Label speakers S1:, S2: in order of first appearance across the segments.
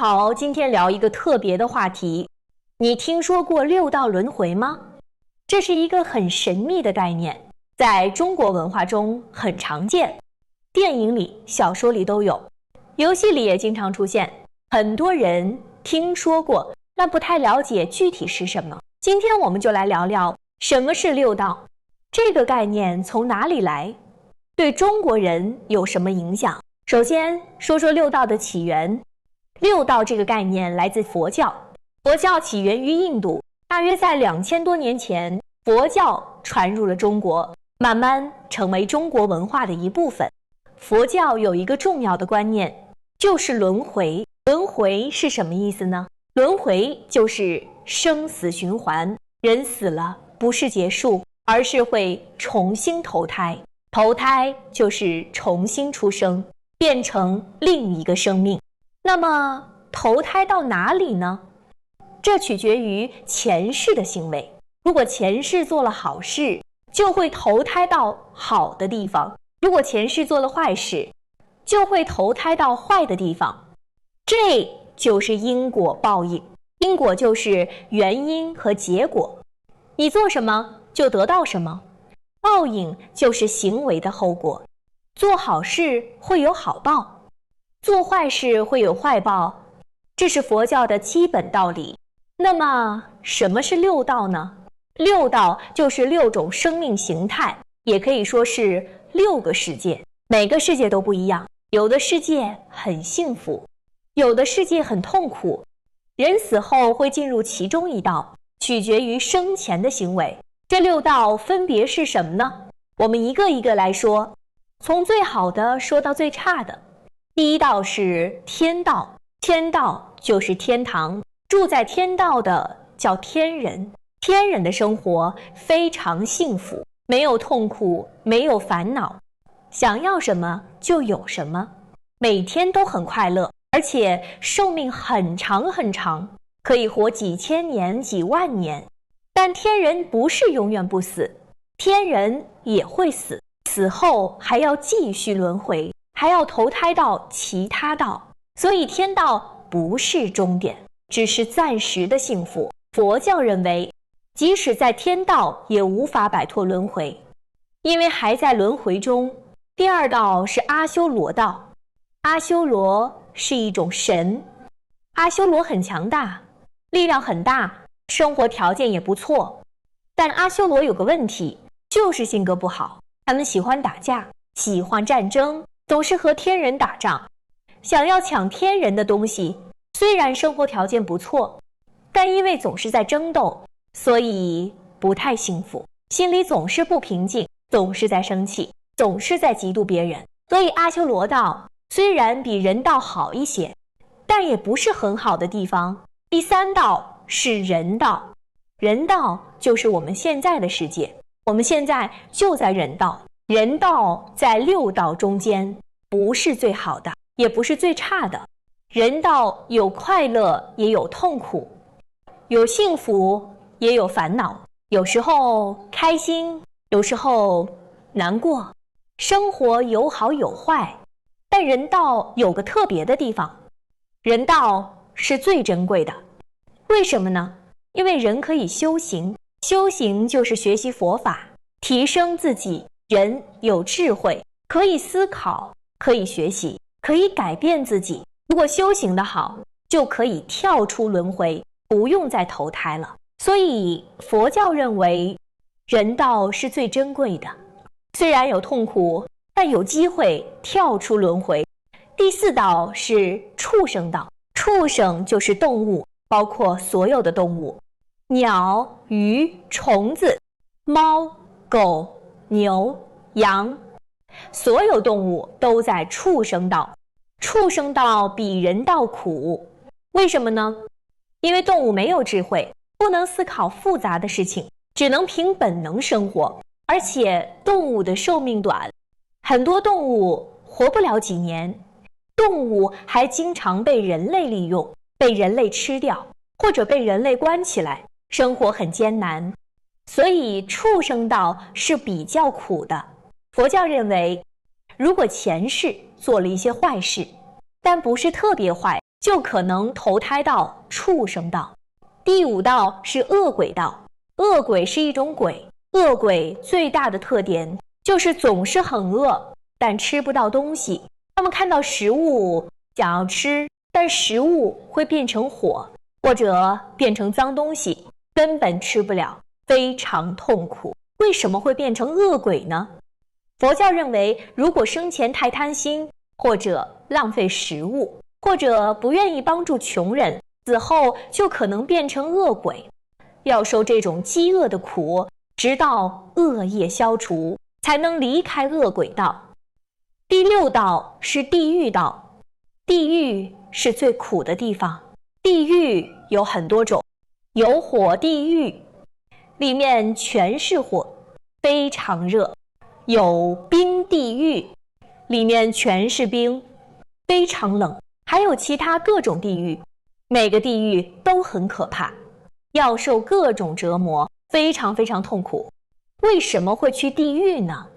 S1: 好，今天聊一个特别的话题。你听说过六道轮回吗？这是一个很神秘的概念，在中国文化中很常见，电影里、小说里都有，游戏里也经常出现。很多人听说过，但不太了解具体是什么。今天我们就来聊聊什么是六道，这个概念从哪里来，对中国人有什么影响。首先说说六道的起源。六道这个概念来自佛教，佛教起源于印度，大约在2000多年前，佛教传入了中国，慢慢成为中国文化的一部分。佛教有一个重要的观念，就是轮回。轮回是什么意思呢？轮回就是生死循环，人死了不是结束，而是会重新投胎。投胎就是重新出生，变成另一个生命。那么投胎到哪里呢？这取决于前世的行为。如果前世做了好事，就会投胎到好的地方；如果前世做了坏事，就会投胎到坏的地方。这就是因果报应。因果就是原因和结果，你做什么就得到什么。报应就是行为的后果，做好事会有好报，做坏事会有坏报，这是佛教的基本道理。那么什么是六道呢？六道就是6种生命形态，也可以说是6个世界，每个世界都不一样。有的世界很幸福，有的世界很痛苦。人死后会进入其中一道，取决于生前的行为。这6道分别是什么呢？我们一个一个来说，从最好的说到最差的。第一道是天道，天道就是天堂，住在天道的叫天人。天人的生活非常幸福，没有痛苦，没有烦恼，想要什么就有什么，每天都很快乐，而且寿命很长很长，可以活几千年、几万年。但天人不是永远不死，天人也会死，死后还要继续轮回，还要投胎到其他道，所以天道不是终点，只是暂时的幸福。佛教认为，即使在天道也无法摆脱轮回，因为还在轮回中。第二道是阿修罗道，阿修罗是一种神，阿修罗很强大，力量很大，生活条件也不错。但阿修罗有个问题，就是性格不好，他们喜欢打架，喜欢战争，总是和天人打仗，想要抢天人的东西。虽然生活条件不错，但因为总是在争斗，所以不太幸福，心里总是不平静，总是在生气，总是在嫉妒别人。所以阿修罗道虽然比人道好一些，但也不是很好的地方。第三道是人道，人道就是我们现在的世界，我们现在就在人道。人道在6道中间，不是最好的，也不是最差的。人道有快乐，也有痛苦，有幸福，也有烦恼，有时候开心，有时候难过，生活有好有坏。但人道有个特别的地方，人道是最珍贵的。为什么呢？因为人可以修行，修行就是学习佛法，提升自己。人有智慧，可以思考，可以学习，可以改变自己。如果修行得好，就可以跳出轮回，不用再投胎了。所以佛教认为人道是最珍贵的，虽然有痛苦，但有机会跳出轮回。第4道是畜生道，畜生就是动物，包括所有的动物，鸟、鱼、虫子、猫、狗、牛、羊，所有动物都在畜生道。畜生道比人道苦，为什么呢？因为动物没有智慧，不能思考复杂的事情，只能凭本能生活，而且动物的寿命短，很多动物活不了几年。动物还经常被人类利用，被人类吃掉，或者被人类关起来，生活很艰难。所以畜生道是比较苦的。佛教认为，如果前世做了一些坏事，但不是特别坏，就可能投胎到畜生道。第5道是恶鬼道，恶鬼是一种鬼，恶鬼最大的特点就是总是很饿，但吃不到东西。他们看到食物想要吃，但食物会变成火，或者变成脏东西，根本吃不了，非常痛苦。为什么会变成恶鬼呢？佛教认为，如果生前太贪心，或者浪费食物，或者不愿意帮助穷人，死后就可能变成恶鬼，要受这种饥饿的苦，直到恶业消除，才能离开恶鬼道。第6道是地狱道，地狱是最苦的地方。地狱有很多种，有火地狱，里面全是火，非常热；有冰地狱，里面全是冰，非常冷；还有其他各种地狱，每个地狱都很可怕，要受各种折磨，非常非常痛苦。为什么会去地狱呢？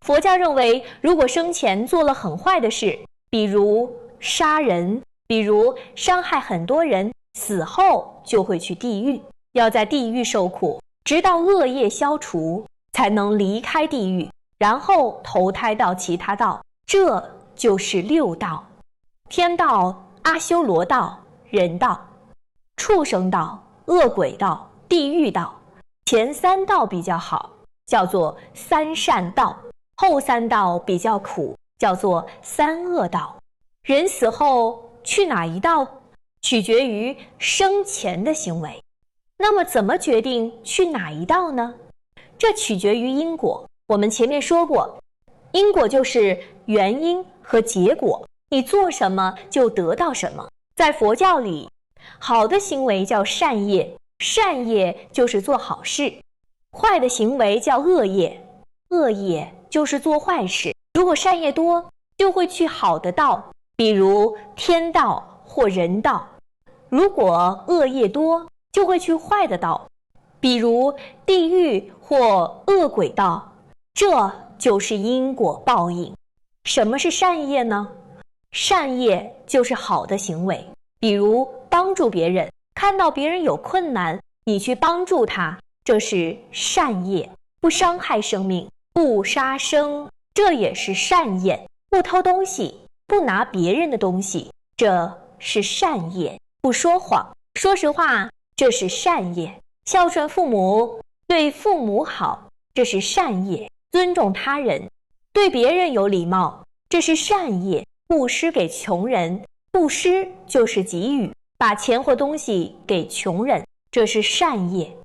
S1: 佛教认为，如果生前做了很坏的事，比如杀人，比如伤害很多人，死后就会去地狱，要在地狱受苦，直到恶业消除，才能离开地狱，然后投胎到其他道。这就是6道：天道、阿修罗道、人道、畜生道、恶鬼道、地狱道。前3道比较好，叫做3善道；后3道比较苦，叫做3恶道。人死后去哪一道，取决于生前的行为。那么怎么决定去哪一道呢？这取决于因果。我们前面说过，因果就是原因和结果，你做什么就得到什么。在佛教里，好的行为叫善业，善业就是做好事；坏的行为叫恶业，恶业就是做坏事。如果善业多，就会去好的道，比如天道或人道；如果恶业多，就会去坏的道，比如地狱或恶鬼道。这就是因果报应。什么是善业呢？善业就是好的行为，比如帮助别人，看到别人有困难，你去帮助他，这是善业；不伤害生命，不杀生，这也是善业；不偷东西，不拿别人的东西，这是善业；不说谎，说实话，这是善业；孝顺父母，对父母好，这是善业；尊重他人，对别人有礼貌，这是善业；布施给穷人，布施就是给予，把钱或东西给穷人，这是善业。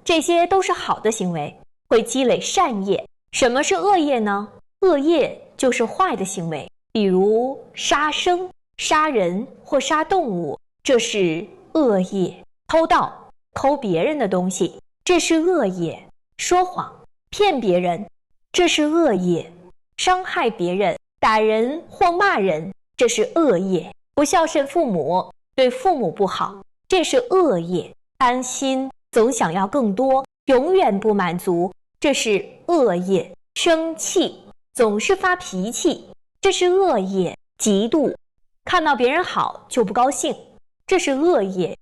S1: 这些都是好的行为，会积累善业。什么是恶业呢？恶业就是坏的行为，比如杀生、杀人或杀动物，这是恶业；偷盗、偷别人的东西，这是恶业；说谎、骗别人，这是恶业；伤害别人、打人或骂人，这是恶业；不孝顺父母，对父母不好，这是恶业；贪心，总想要更多，永远不满足，这是恶业；生气，总是发脾气，这是恶业；嫉妒，看到别人好就不高兴，这是恶业。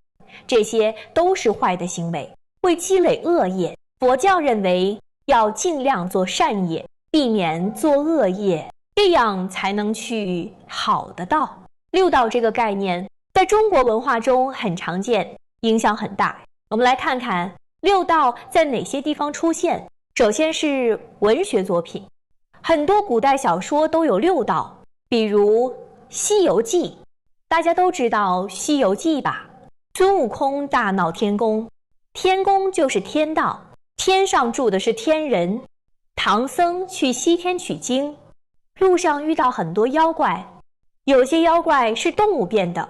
S1: 这些都是坏的行为，会积累恶业。佛教认为要尽量做善业，避免做恶业，这样才能去好的道。6道这个概念在中国文化中很常见，影响很大。我们来看看6道在哪些地方出现。首先是文学作品，很多古代小说都有6道，比如《西游记》，大家都知道《西游记》吧？孙悟空大闹天宫，天宫就是天道，天上住的是天人。唐僧去西天取经，路上遇到很多妖怪，有些妖怪是动物变的，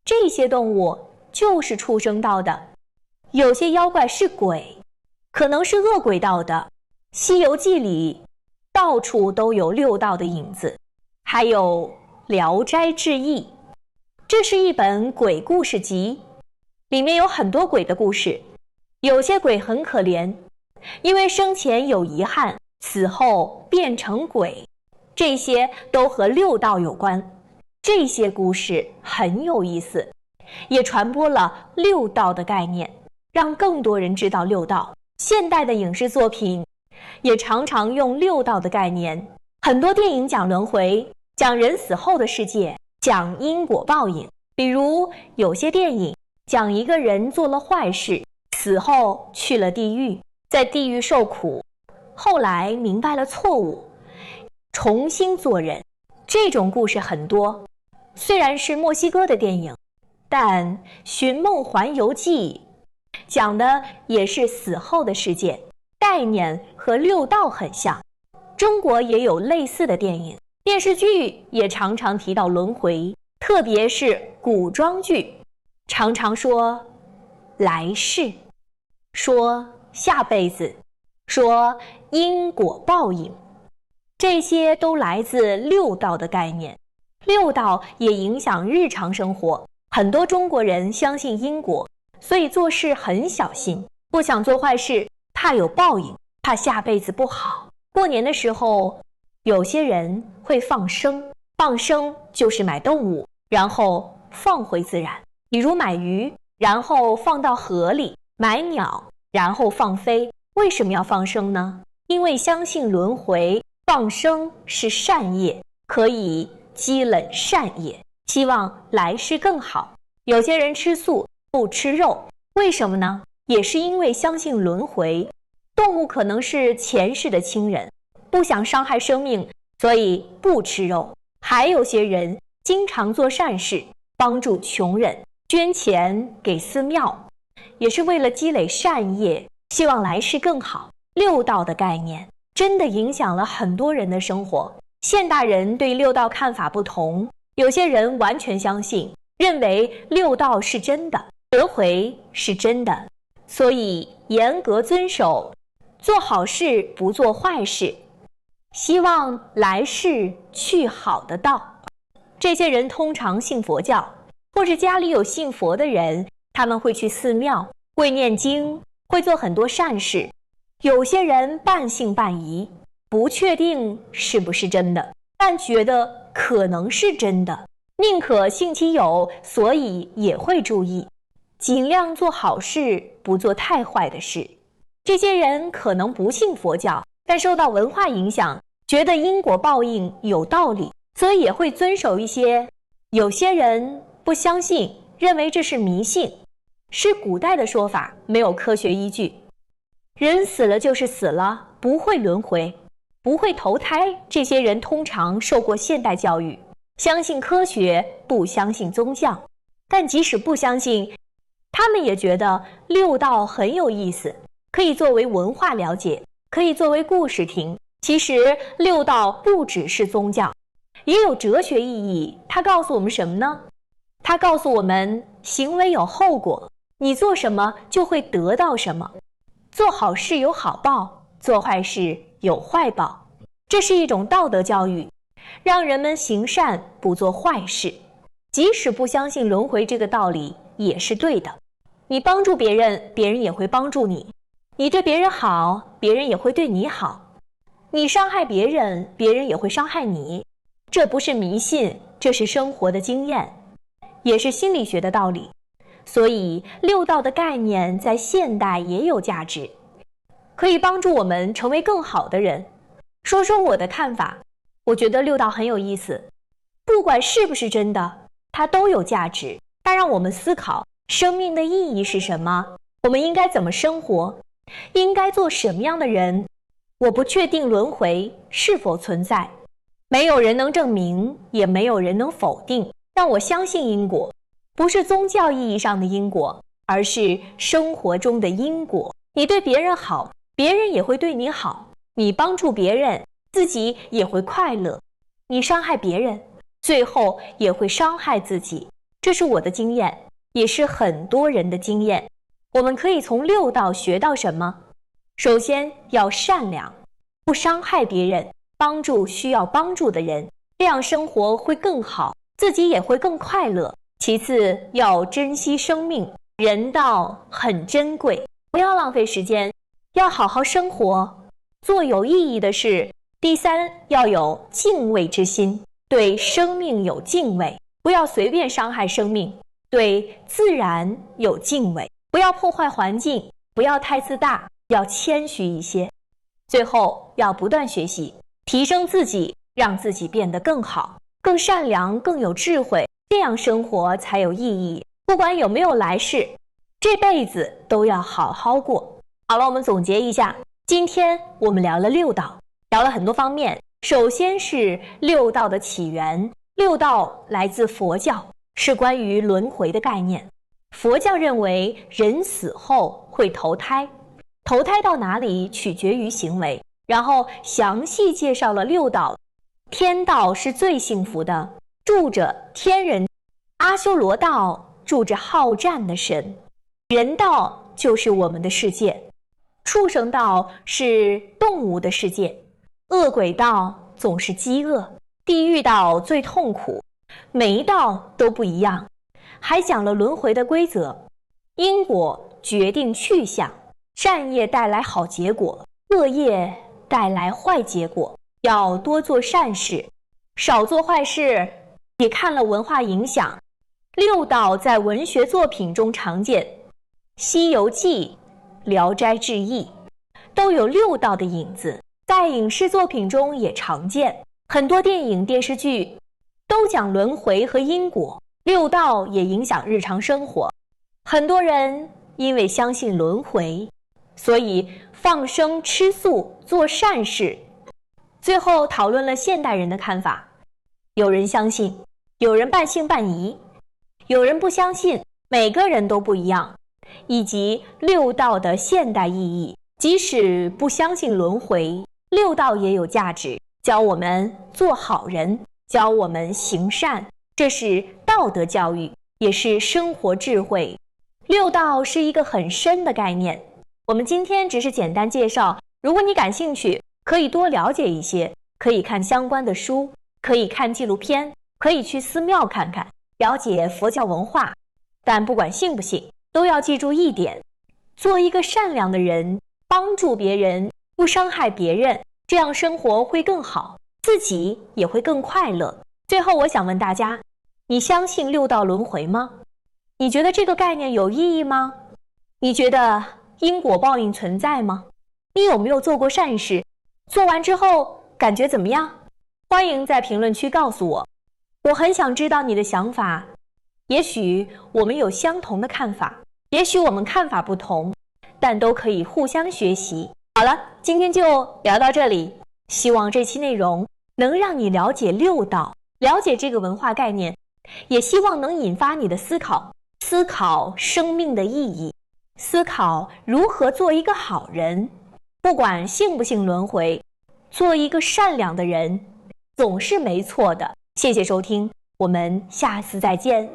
S1: 这些动物就是畜生道的；有些妖怪是鬼，可能是恶鬼道的。《西游记》里到处都有6道的影子。还有《聊斋志异》，这是一本鬼故事集，里面有很多鬼的故事。有些鬼很可怜，因为生前有遗憾，死后变成鬼，这些都和6道有关。这些故事很有意思，也传播了六道的概念，让更多人知道六道。现代的影视作品也常常用六道的概念，很多电影讲轮回，讲人死后的世界，讲因果报应。比如有些电影讲一个人做了坏事，死后去了地狱，在地狱受苦，后来明白了错误，重新做人。这种故事很多。虽然是墨西哥的电影，但《寻梦环游记》讲的也是死后的世界，概念和六道很像。中国也有类似的电影，电视剧也常常提到轮回，特别是古装剧，常常说来世，说下辈子，说因果报应，这些都来自六道的概念。六道也影响日常生活，很多中国人相信因果，所以做事很小心，不想做坏事，怕有报应，怕下辈子不好。过年的时候，有些人会放生，放生就是买动物，然后放回自然，比如买鱼，然后放到河里，买鸟，然后放飞。为什么要放生呢？因为相信轮回，放生是善业，可以积累善业，希望来世更好。有些人吃素，不吃肉，为什么呢？也是因为相信轮回，动物可能是前世的亲人，不想伤害生命，所以不吃肉。还有些人经常做善事，帮助穷人，捐钱给寺庙，也是为了积累善业，希望来世更好。六道的概念真的影响了很多人的生活。现代人对六道看法不同，有些人完全相信，认为六道是真的，轮回是真的，所以严格遵守，做好事不做坏事，希望来世去好的道。这些人通常信佛教，或是家里有信佛的人，他们会去寺庙，会念经，会做很多善事。有些人半信半疑，不确定是不是真的，但觉得可能是真的，宁可信其有，所以也会注意，尽量做好事，不做太坏的事。这些人可能不信佛教，但受到文化影响，觉得因果报应有道理，所以也会遵守一些。有些人不相信，认为这是迷信，是古代的说法，没有科学依据。人死了就是死了，不会轮回，不会投胎。这些人通常受过现代教育，相信科学，不相信宗教。但即使不相信，他们也觉得六道很有意思，可以作为文化了解，可以作为故事听。其实六道不只是宗教，也有哲学意义。它告诉我们什么呢？它告诉我们行为有后果，你做什么就会得到什么。做好事有好报，做坏事有坏报。这是一种道德教育，让人们行善，不做坏事。即使不相信轮回这个道理，也是对的。你帮助别人，别人也会帮助你；你对别人好，别人也会对你好；你伤害别人，别人也会伤害你。这不是迷信，这是生活的经验，也是心理学的道理。所以六道的概念在现代也有价值，可以帮助我们成为更好的人。说说我的看法，我觉得六道很有意思，不管是不是真的，它都有价值。它让我们思考生命的意义是什么，我们应该怎么生活，应该做什么样的人。我不确定轮回是否存在，没有人能证明，也没有人能否定，但我相信因果，不是宗教意义上的因果，而是生活中的因果。你对别人好，别人也会对你好；你帮助别人，自己也会快乐；你伤害别人，最后也会伤害自己。这是我的经验，也是很多人的经验。我们可以从六道学到什么？首先要善良，不伤害别人，帮助需要帮助的人，这样生活会更好，自己也会更快乐。其次要珍惜生命，人道很珍贵，不要浪费时间，要好好生活，做有意义的事。第三，要有敬畏之心，对生命有敬畏，不要随便伤害生命；对自然有敬畏，不要破坏环境，不要太自大，要谦虚一些。最后要不断学习，提升自己，让自己变得更好，更善良，更有智慧，这样生活才有意义。不管有没有来世，这辈子都要好好过。好了，我们总结一下，今天我们聊了六道，聊了很多方面。首先是六道的起源，六道来自佛教，是关于轮回的概念。佛教认为人死后会投胎，投胎到哪里取决于行为，然后详细介绍了六道。天道是最幸福的，住着天人；阿修罗道住着好战的神；人道就是我们的世界；畜生道是动物的世界；恶鬼道总是饥饿；地狱道最痛苦。每一道都不一样，还讲了轮回的规则。因果决定去向，善业带来好结果，恶业带来坏结果。要多做善事，少做坏事。也看了文化影响，六道在文学作品中常见，《西游记》《聊斋志异》都有六道的影子，在影视作品中也常见。很多电影电视剧都讲轮回和因果，六道也影响日常生活。很多人因为相信轮回，所以放生吃素做善事。最后讨论了现代人的看法，有人相信，有人半信半疑，有人不相信，每个人都不一样，以及六道的现代意义。即使不相信轮回，六道也有价值，教我们做好人，教我们行善，这是道德教育，也是生活智慧。六道是一个很深的概念，我们今天只是简单介绍，如果你感兴趣，可以多了解一些，可以看相关的书，可以看纪录片，可以去寺庙看看，了解佛教文化。但不管信不信，都要记住一点，做一个善良的人，帮助别人，不伤害别人，这样生活会更好，自己也会更快乐。最后我想问大家，你相信六道轮回吗？你觉得这个概念有意义吗？你觉得因果报应存在吗？你有没有做过善事？做完之后感觉怎么样？欢迎在评论区告诉我，我很想知道你的想法。也许我们有相同的看法，也许我们看法不同，但都可以互相学习。好了，今天就聊到这里，希望这期内容能让你了解六道，了解这个文化概念，也希望能引发你的思考，思考生命的意义，思考如何做一个好人。不管信不信轮回，做一个善良的人总是没错的。谢谢收听，我们下次再见。